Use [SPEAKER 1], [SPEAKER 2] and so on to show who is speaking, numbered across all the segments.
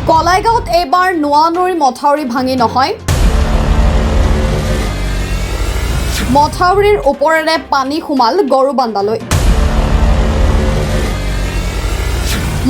[SPEAKER 1] কলাইগাঁৱত এইবাৰ নোৱানৈৰ মথাউৰি ভাঙি নহয়, মথাউৰিৰ ওপৰেৰে পানী সোমাল গৰুবান্ধালৈ।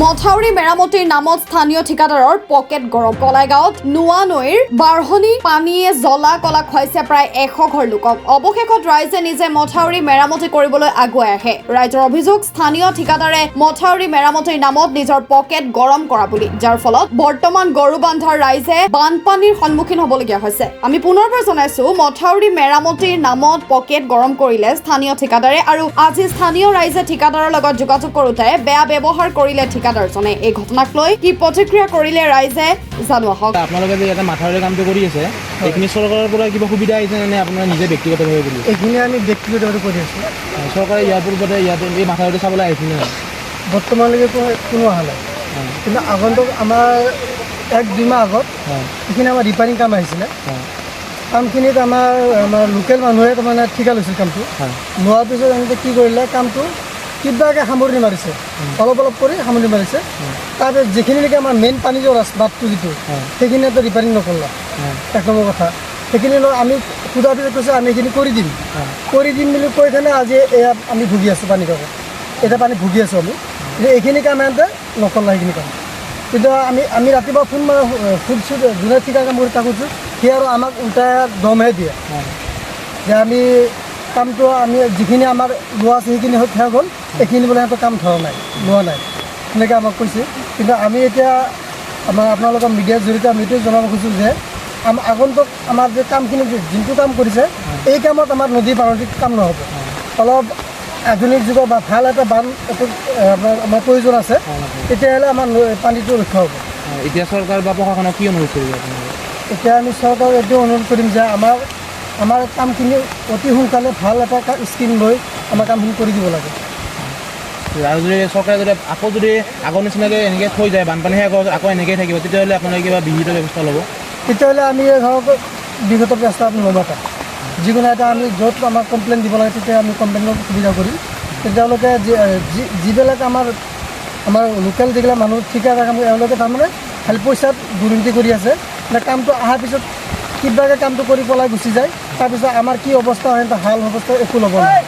[SPEAKER 1] মথাউৰি মেৰামতিৰ নামত স্থানীয় ঠিকাদাৰৰ পকেট গৰম। কলাইগাঁৱত নোৱানৈৰ বাঢ়নি পানীয়ে জ্বলা কলা খুৱাইছে প্ৰায় 100 ঘৰ লোকক। অৱশেষত ৰাইজে নিজে মথাউৰি মেৰামতি কৰিবলৈ আগুৱাই আহে। ৰাইজৰ অভিযোগ, স্থানীয় ঠিকাদাৰে মথাউৰি মেৰামতিৰ নামত নিজৰ পকেট গৰম কৰা বুলি, যাৰ ফলত বৰ্তমান গৰুবান্ধাৰ ৰাইজে বানপানীৰ সন্মুখীন হ'বলগীয়া হৈছে। আমি পুনৰবাৰ জনাইছো, মথাউৰি মেৰামতিৰ নামত পকেট গৰম কৰিলে স্থানীয় ঠিকাদাৰে, আৰু আজি স্থানীয় ৰাইজে ঠিকাদাৰৰ লগত যোগাযোগ কৰোঁতে বেয়া ব্যৱহাৰ কৰিলে ঠিকাদাৰজনে। এই ঘটনাক লৈ কি প্ৰতিক্ৰিয়া কৰিলে ৰাইজে জানো আহক।
[SPEAKER 2] আপোনালোকে যে এটা মাথাউৰি কামটো কৰি আছে, এইখিনি চৰকাৰৰ পৰা কিবা সুবিধা আহিছে নে আপোনাৰ নিজে ব্যক্তিগতভাৱে কৰি?
[SPEAKER 3] এইখিনি আমি ব্যক্তিগতভাৱে কৰি আছোঁ।
[SPEAKER 2] চৰকাৰে ইয়াৰ পূৰ্বতে ইয়াতে এই মাথাউৰিটো চাবলৈ আহিছিল নে?
[SPEAKER 3] বৰ্তমানলৈকে কোনো অহা নাই, কিন্তু আগন্তুক আমাৰ 1-2 মাহ আগত এইখিনি আমাৰ ৰিপেয়াৰিং কাম আহিছিলে। কামখিনিত আমাৰ লোকেল মানুহে তাৰমানে ঠিকা লৈছিল কামটো। লোৱাৰ পিছত এনেকৈ কি কৰিলে, কামটো কিবাকৈ সামৰণি মাৰিছে, অলপ কৰি সামৰণি মাৰিছে। তাৰপিছত যিখিনিলৈকে আমাৰ মেইন পানী যোৱা বাটটো যিটো, সেইখিনিতো ৰিপেয়াৰিং নকৰিলে। 1 নম্বৰ কথা, সেইখিনি আমি সোধাৰ পিছত কৈছে আমি এইখিনি কৰি দিম বুলি কৈ কেনে আজি এয়া আমি ভুগি আছোঁ পানী কাগজ। এতিয়া পানী ভুগি আছোঁ আমি, কিন্তু এইখিনি কাম এনে নকৰিলে সেইখিনি কাম। কিন্তু আমি ৰাতিপুৱা ফোন মাৰোঁ, যোনে ঠিকা কাম কৰি তাক কৈছোঁ, সি আৰু আমাক উল্টাই দমহে দিয়ে যে আমি কামটো আমি যিখিনি আমাৰ লোৱা আছে সেইখিনি শেষ হ'ল, এইখিনি বোলে সিহঁতৰ কাম ধৰা নাই, লোৱা নাই, সেনেকৈ আমাক কৈছে। কিন্তু আমি এতিয়া আপোনালোকৰ মিডিয়াৰ জৰিয়তে আমি এইটোৱে জনাব খুজিছোঁ যে আগন্তুক আমাৰ যে কামখিনি যোনটো কাম কৰিছে, এই কামত আমাৰ নদী পানীৰ কাম নহ'ব। অলপ আধুনিক যুগৰ বা ভাল এটা বান আমাৰ প্ৰয়োজন আছে, তেতিয়াহ'লে আমাৰ পানীটো ৰক্ষা হ'ব।
[SPEAKER 2] এতিয়া চৰকাৰ বা প্ৰশাসনক কি অনুৰোধ কৰিব?
[SPEAKER 3] এতিয়া আমি চৰকাৰক এইটো অনুৰোধ কৰিম যে আমাৰ কামখিনি অতি সোনকালে ভাল এটা স্কিম লৈ আমাৰ কামখিনি কৰি দিব লাগে।
[SPEAKER 2] আৰু যদি চৰকাৰে যদি আকৌ যদি আগৰ নিচিনাকৈ এনেকৈ থৈ যায়, বানপানী আকৌ এনেকৈ থাকিব, তেতিয়াহ'লে আপোনালোকে কিবা বিহিত ব্যৱস্থা ল'ব? তেতিয়াহ'লে
[SPEAKER 3] আমি ধৰক বিগত ব্যৱস্থা আমি ল'ব এটা যিকোনো এটা আমি য'ত আমাৰ কমপ্লেইন দিব লাগে, তেতিয়া আমি কমপ্লেইনৰ সুবিধা কৰিম। তেওঁলোকে যিবিলাক আমাৰ লোকেল যিবিলাক মানুহ ঠিকাদাৰ কাম, এওঁলোকে তাৰমানে খালি পইচাত দুৰ্নীতি কৰি আছে। কামটো অহাৰ পিছত কিবাকৈ কামটো কৰি পেলাই গুচি যায়, তাৰপিছত আমাৰ কি অৱস্থা হয়, হাল অৱস্থা একো ল'ব নাই।